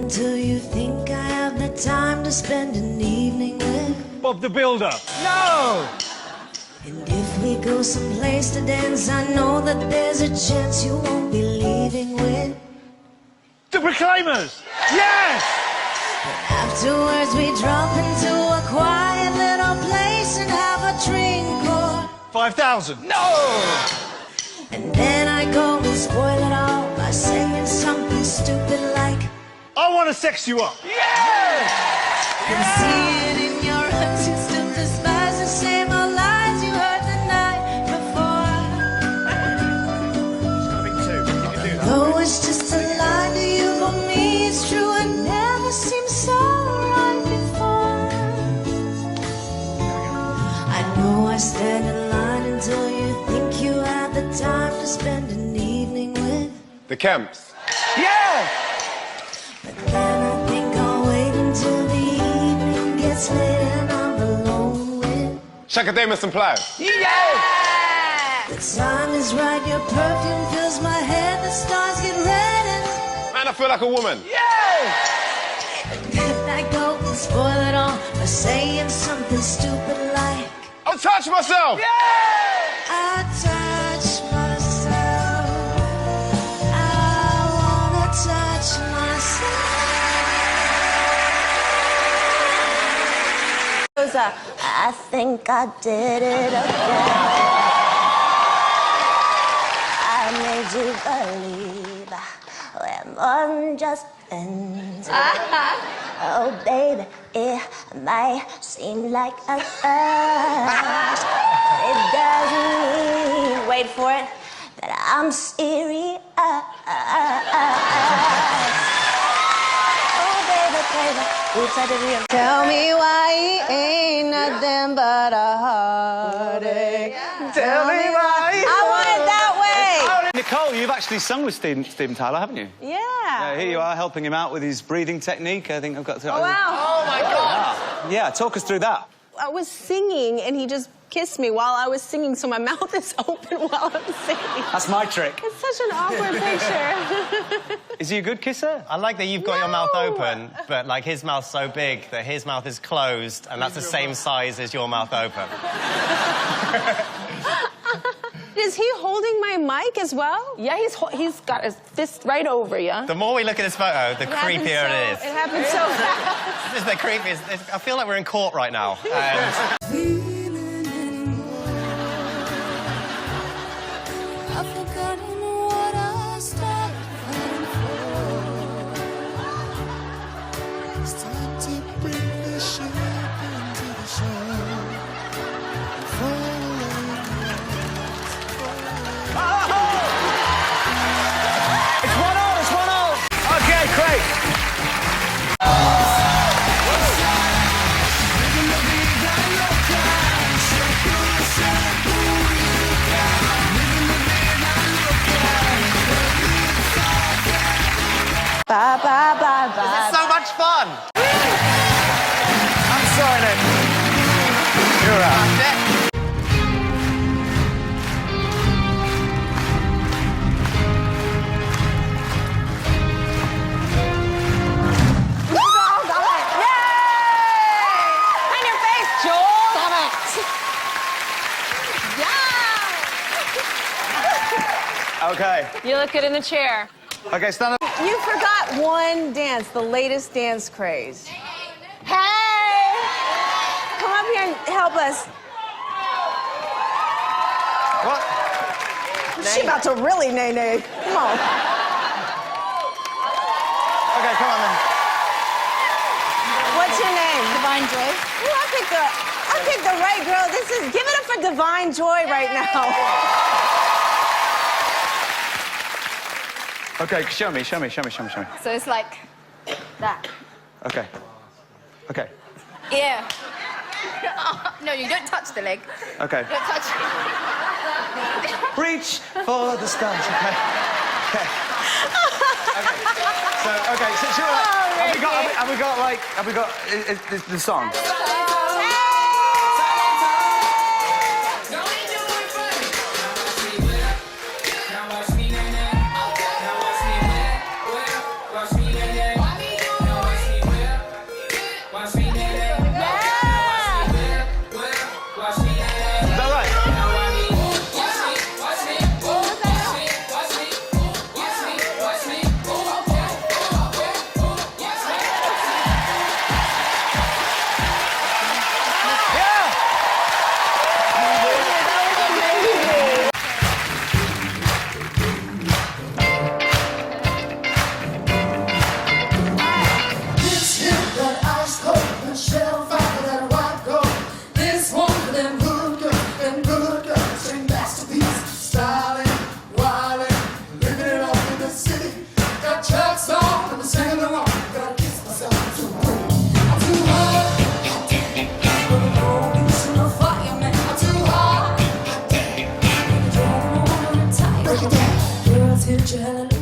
until you think I have the time to spend an evening with Bob the Builder. No! And if we go someplace to dance, I know that there's a chance you won't be leaving with The Proclaimers. Yes! Afterwards we drop into a quiet little place and have a drink or 5,000. No! And then I go and spoil it all by saying something stupid like I want to sex you up. I can see it in your eyes, you still despise the same old lies you heard the night before. You can do that. Though it's just a lie to you, for me it's true. It never seemed so right before. I know I stand in line until you think you had the time to spend an evening with The Kemps. Yeah! But then I think I'll wait until the evening gets late and I'm alone with Shaka Damus and Pliers. the time is right, your perfume fills my head, the stars get red and Man, I feel like a woman. then I go and spoil it all by saying something stupid like I'll touch myself. I touch myself, I wanna touch myself. I think I did it again. I made you believe we're more than just friends. Oh, baby, it might seem like a rush. It doesn't mean, wait for it, that I'm serious. Oh, baby, oops, I did it again. Tell me why he ain't nothing but a heartache. Tell me why I want it that way. Nicole, you've actually sung with Steven Tyler, haven't you? Yeah. Here you are, helping him out with his breathing technique. I think I've got to... Oh, wow. Oh my God. Yeah, talk us through that. I was singing, and he just kissed me while I was singing, so my mouth is open while I'm singing. That's my trick. It's such an awkward picture. Is he a good kisser? I like that you've got your mouth open, but like his mouth's so big that his mouth is closed, and that's the same size as your mouth open. Is he holding my mic as well? Yeah, he's got his fist right over you. The more we look at this photo, the creepier it is. It happened so fast. This is the creepiest. I feel like we're in court right now. And I've forgotten what I started for. Start to bring the ship into the show. It's 1-0, it's 1-0. Okay, Craig. Bye, bye, bye, bye. it's so much fun. I'm sorry, Nick. You're out. Okay. You look good in the chair. Okay, stand up. You forgot one dance, the latest dance craze. Hey! Come up here and help us. What? She about to really nay-nay. Come on. Okay, come on then. What's your name? Divine Joy. Ooh, I picked the right girl. Give it up for Divine Joy right now. Okay, show me. So it's like that. Okay. Okay. Yeah. No, you don't touch the leg. Okay. Don't touch it. Reach for the stars. Okay. Okay. So sure. Have we got the song? break it down. Girls hit you hella low.